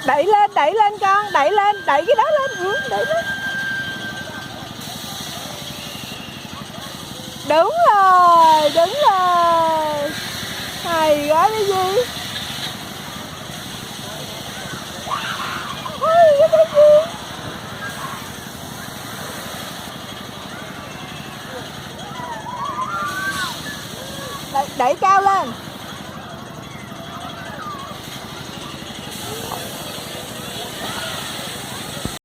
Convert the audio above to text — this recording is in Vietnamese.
Đẩy lên con, đẩy lên, đẩy cái đó lên, đẩy lên. Đúng rồi, đúng rồi. Hay quá cái gì? Hay quá cái gì? Đẩy cao lên.